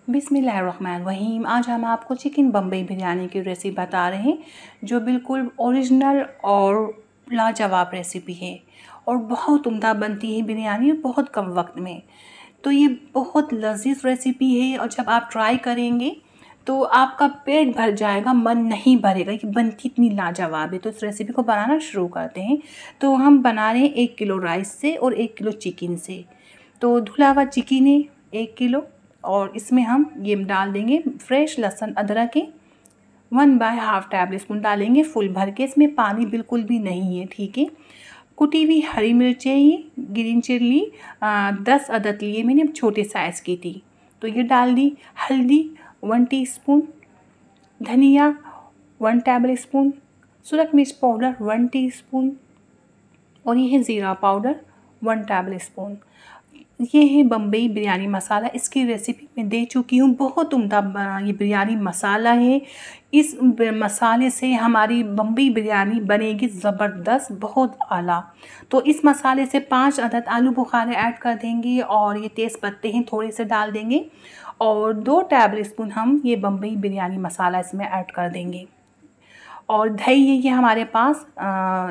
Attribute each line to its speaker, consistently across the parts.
Speaker 1: बिस्मिल्लाहिर्रहमानिर्रहीम। आज हम आपको चिकन बम्बई बिरयानी की रेसिपी बता रहे हैं, जो बिल्कुल ओरिजिनल और लाजवाब रेसिपी है और बहुत उम्दा बनती है बिरयानी बहुत कम वक्त में। तो ये बहुत लज़ीज़ रेसिपी है और जब आप ट्राई करेंगे तो आपका पेट भर जाएगा, मन नहीं भरेगा। ये बनती इतनी लाजवाब है। तो इस रेसिपी को बनाना शुरू करते हैं। तो हम बना रहे हैं 1 किलो राइस से और 1 किलो चिकन से। तो धुला हुआ चिकन है 1 किलो और इसमें हम ये डाल देंगे फ्रेश लहसुन अदरक के 1/2 टेबल स्पून डालेंगे फुल भर के। इसमें पानी बिल्कुल भी नहीं है, ठीक है। कुटी हुई हरी मिर्चें, ये ग्रीन चिल्ली 10 अदद लिए मैंने, छोटे साइज़ की थी, तो ये डाल दी। हल्दी 1 टीस्पून, धनिया 1 टेबल स्पून, सूरज मिर्च पाउडर 1 टीस्पून और ये है ज़ीरा पाउडर 1 टेबल स्पून। ये है बम्बई बिरयानी मसाला। इसकी रेसिपी मैं दे चुकी हूँ, बहुत उम्दा ये बिरयानी मसाला है। इस मसाले से हमारी बम्बई बिरयानी बनेगी ज़बरदस्त, बहुत आला। तो इस मसाले से 5 अदद आलू बुखारे ऐड कर देंगे और ये तेज़ पत्ते हैं थोड़े से डाल देंगे और 2 टेबल स्पून हम ये बम्बई बिरयानी मसाला इसमें ऐड कर देंगे। और दही है ये हमारे पास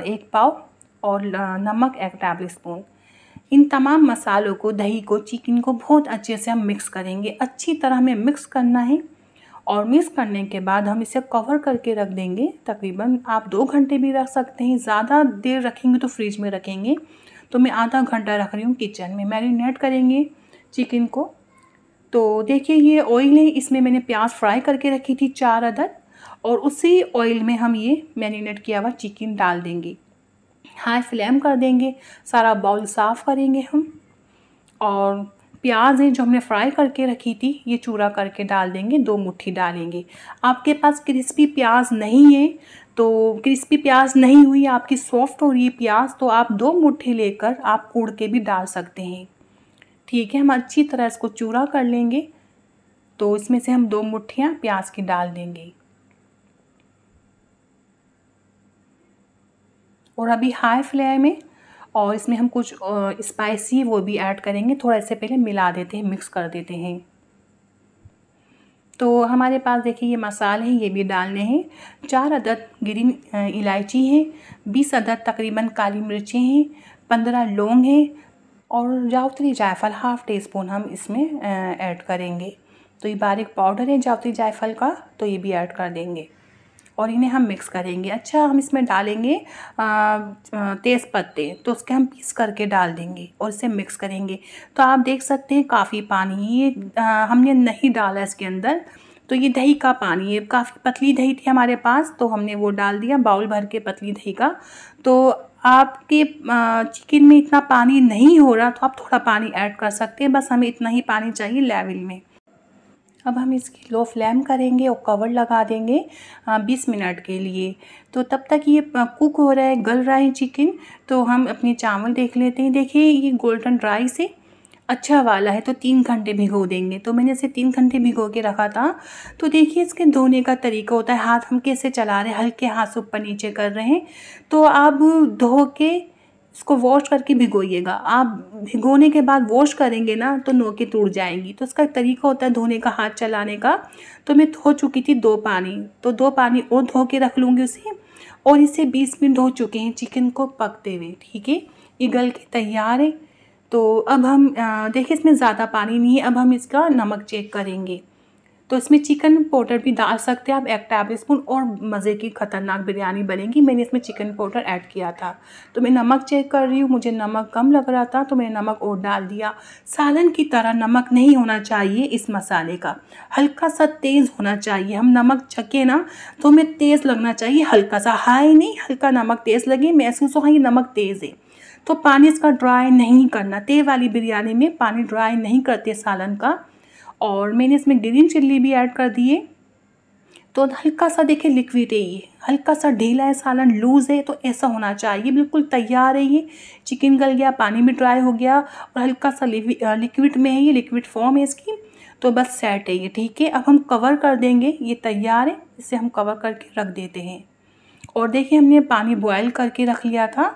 Speaker 1: 1 पाव और नमक 1 टेबल स्पून। इन तमाम मसालों को, दही को, चिकन को बहुत अच्छे से हम मिक्स करेंगे। अच्छी तरह हमें मिक्स करना है और मिक्स करने के बाद हम इसे कवर करके रख देंगे। तकरीबन आप 2 घंटे भी रख सकते हैं, ज़्यादा देर रखेंगे तो फ्रिज में रखेंगे। तो मैं आधा घंटा रख रही हूँ किचन में। मैरिनेट करेंगे चिकन को। तो देखिए ये ऑयल है, इसमें मैंने प्याज फ्राई करके रखी थी 4 अदद और उसी ऑयल में हम ये मैरिनेट किया हुआ चिकन डाल देंगे। हाई फ्लेम कर देंगे, सारा बाउल साफ़ करेंगे हम और प्याज है जो हमने फ्राई करके रखी थी ये चूरा करके डाल देंगे, 2 मुट्ठी डालेंगे। आपके पास क्रिस्पी प्याज नहीं है तो क्रिस्पी प्याज नहीं हुई आपकी, सॉफ्ट हो रही है प्याज, तो आप 2 मुट्ठी लेकर आप कूट के भी डाल सकते हैं, ठीक है। हम अच्छी तरह इसको चूरा कर लेंगे। तो इसमें से हम 2 मुट्ठियाँ प्याज की डाल देंगे और अभी हाई फ्लेम में, और इसमें हम कुछ स्पाइसी वो भी ऐड करेंगे। थोड़ा इससे पहले मिला देते हैं, मिक्स कर देते हैं। तो हमारे पास देखिए ये मसाले हैं, ये भी डालने हैं। 4 अदद ग्रीन इलायची है, 20 अदद तकरीबन काली मिर्चें हैं, 15 लौंग हैं और जावित्री जायफल 1/2 टीस्पून हम इसमें ऐड करेंगे। तो ये बारीक पाउडर है जावित्री जायफल का, तो ये भी ऐड कर देंगे और इन्हें हम मिक्स करेंगे। अच्छा, हम इसमें डालेंगे तेज़ पत्ते, तो उसके हम पीस करके डाल देंगे और इसे मिक्स करेंगे। तो आप देख सकते हैं काफ़ी पानी ये हमने नहीं डाला इसके अंदर। तो ये दही का पानी है, काफ़ी पतली दही थी हमारे पास तो हमने वो डाल दिया, बाउल भर के पतली दही का। तो आपके चिकन में इतना पानी नहीं हो रहा तो आप थोड़ा पानी ऐड कर सकते हैं, बस हमें इतना ही पानी चाहिए लेवल में। अब हम इसकी लो फ्लेम करेंगे और कवर लगा देंगे 20 मिनट के लिए। तो तब तक ये कुक हो रहा है, गल रहा है चिकन। तो हम अपने चावल देख लेते हैं। देखिए ये गोल्डन राइस है, अच्छा वाला है, तो 3 घंटे भिगो देंगे। तो मैंने इसे 3 घंटे भिगो के रखा था। तो देखिए इसके धोने का तरीका होता है, हाथ हम कैसे चला रहे हैं, हल्के हाथ से ऊपर नीचे कर रहे हैं। तो आप धो के इसको वॉश करके भिगोइएगा। आप भिगोने के बाद वॉश करेंगे ना तो नोकें टूट जाएंगी। तो इसका तरीका होता है धोने का, हाथ चलाने का। तो मैं धो चुकी थी 2 पानी, तो 2 पानी और धो के रख लूँगी उसे। और इसे 20 मिनट हो चुके हैं चिकन को पकते हुए, ठीक है। ये गल के तैयार है। तो अब हम देखिए इसमें ज़्यादा पानी नहीं है। अब हम इसका नमक चेक करेंगे। तो इसमें चिकन पाउडर भी डाल सकते हैं आप 1 टेबल स्पून, और मज़े की ख़तरनाक बिरयानी बनेगी। मैंने इसमें चिकन पाउडर ऐड किया था। तो मैं नमक चेक कर रही हूँ, मुझे नमक कम लग रहा था तो मैंने नमक और डाल दिया। सालन की तरह नमक नहीं होना चाहिए इस मसाले का, हल्का सा तेज़ होना चाहिए। हम नमक चखें ना तो हमें तेज़ लगना चाहिए, हल्का सा, हाई नहीं, हल्का नमक तेज़ लगे, महसूस हो हाँ ये नमक तेज़ है। तो पानी इसका ड्राई नहीं करना, तेल वाली बिरयानी में पानी ड्राई नहीं करते सालन का। और मैंने इसमें ग्रीन चिल्ली भी ऐड कर दिए। तो हल्का सा देखिए लिक्विड है, ये हल्का सा ढीला है, सालन लूज़ है, तो ऐसा होना चाहिए। बिल्कुल तैयार है ये, चिकन गल गया, पानी भी ड्राई हो गया और हल्का सा लिक्विड में है, ये लिक्विड फॉर्म है इसकी। तो बस सेट है ये, ठीक है। अब हम कवर कर देंगे, ये तैयार है, इसे हम कवर करके रख देते हैं। और देखिए हमने पानी बॉयल करके रख लिया था।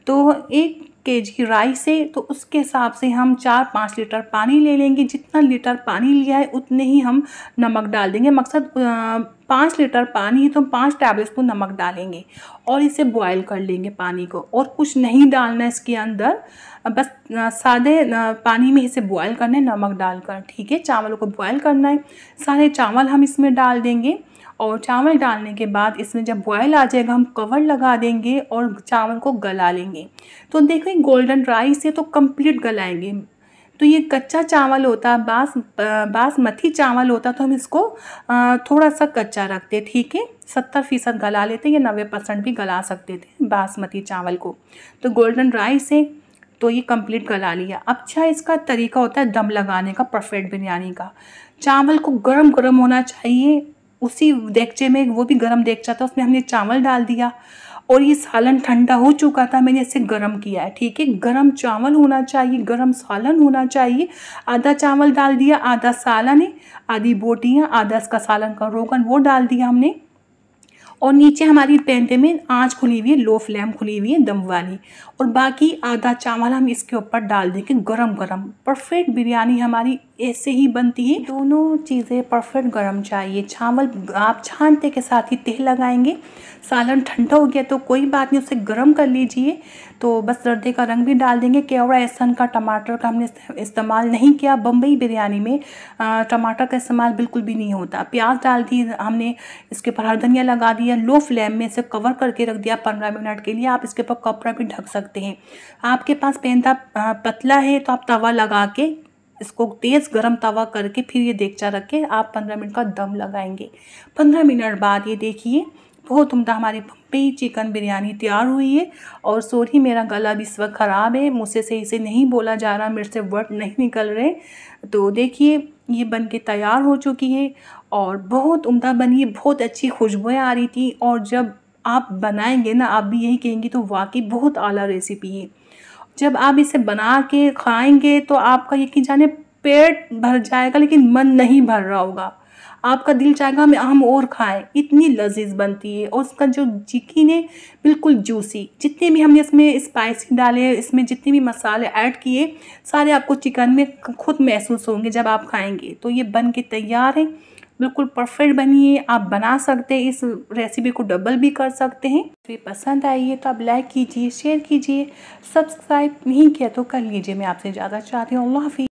Speaker 1: तो 1 kg राइस है तो उसके हिसाब से हम 4-5 लीटर पानी ले लेंगे। जितना लीटर पानी लिया है उतने ही हम नमक डाल देंगे। मकसद 5 लीटर पानी है तो 5 टेबल स्पून नमक डालेंगे और इसे बॉयल कर लेंगे पानी को, और कुछ नहीं डालना है इसके अंदर, बस सादे पानी में इसे बॉयल करना है नमक डालकर। ठीक है, चावलों को बॉयल करना है। सारे चावल हम इसमें डाल देंगे और चावल डालने के बाद इसमें जब बॉयल आ जाएगा हम कवर लगा देंगे और चावल को गला लेंगे। तो देखिए गोल्डन राइस है तो कंप्लीट गलाएंगे। तो ये कच्चा चावल होता है, बासमती चावल होता तो हम इसको थोड़ा सा कच्चा रखते। ठीक है, 70% गला लेते या 90% भी गला सकते थे बासमती चावल को। तो गोल्डन राइस है तो ये कंप्लीट गला लिया। अच्छा, इसका तरीका होता है दम लगाने का परफेक्ट बिरयानी का। चावल को गरम गरम होना चाहिए, उसी देगचे में, वो भी गरम देगचा था, उसमें हमने चावल डाल दिया और ये सालन ठंडा हो चुका था, मैंने इसे गरम किया है। ठीक है, गरम चावल होना चाहिए, गरम सालन होना चाहिए। आधा चावल डाल दिया, आधा सालन है, आधी बोटियाँ, आधा इसका सालन का रोगन वो डाल दिया हमने। और नीचे हमारी पैंते में आंच खुली हुई है, लो फ्लेम खुली हुई है दम वाली, और बाकी आधा चावल हम इसके ऊपर डाल देंगे गरम गरम। परफेक्ट बिरयानी हमारी ऐसे ही बनती है। दोनों चीज़ें परफेक्ट गरम चाहिए। चावल आप छानते के साथ ही तेल लगाएंगे। सालन ठंडा हो गया तो कोई बात नहीं, उसे गर्म कर लीजिए। तो बस जर्दे का रंग भी डाल देंगे। केवड़ा एहसन का टमाटर का हमने इस्तेमाल नहीं किया। बम्बई बिरयानी में टमाटर का इस्तेमाल बिल्कुल भी नहीं होता। प्याज डाल दी हमने, इसके ऊपर हरा धनिया लगा दिया, लो फ्लेम में इसे कवर करके रख दिया 15 मिनट के लिए। आप इसके ऊपर कपड़ा भी ढक सकते हैं। आपके पास पैंता पतला है तो आप तवा लगा के इसको तेज़ गरम तवा करके फिर ये देगचा रख के आप 15 मिनट का दम लगाएंगे। 15 मिनट बाद ये देखिए बहुत उम्दा हमारी बम्बई चिकन बिरयानी तैयार हुई है। और सॉरी मेरा गला भी इस वक्त ख़राब है, मुझसे सही से नहीं बोला जा रहा, मेरे से वर्ड नहीं निकल रहे। तो देखिए ये बन के तैयार हो चुकी है और बहुत उम्दा बनी है, बहुत अच्छी खुशबुएँ आ रही थी। और जब आप बनाएंगे ना आप भी यही कहेंगे तो वाकई बहुत आला रेसिपी है। जब आप इसे बना के खाएंगे तो आपका यकीन जाने पेट भर जाएगा, लेकिन मन नहीं भर रहा होगा। आपका दिल चाहेगा हम और खाएं, इतनी लजीज बनती है। और उसका जो चिकन है बिल्कुल जूसी। जितने भी हमने इसमें स्पाइसी डाले, इसमें जितने भी मसाले ऐड किए, सारे आपको चिकन में खुद महसूस होंगे जब आप खाएंगे। तो ये बन के तैयार है, बिल्कुल परफेक्ट बनी है। आप बना सकते हैं, इस रेसिपी को डबल भी कर सकते हैं। तो ये पसंद आई है तो आप लाइक कीजिए, शेयर कीजिए, सब्सक्राइब नहीं किया तो कर लीजिए। मैं आपसे ज़्यादा चाहती हूँ। अल्लाह हाफिज़।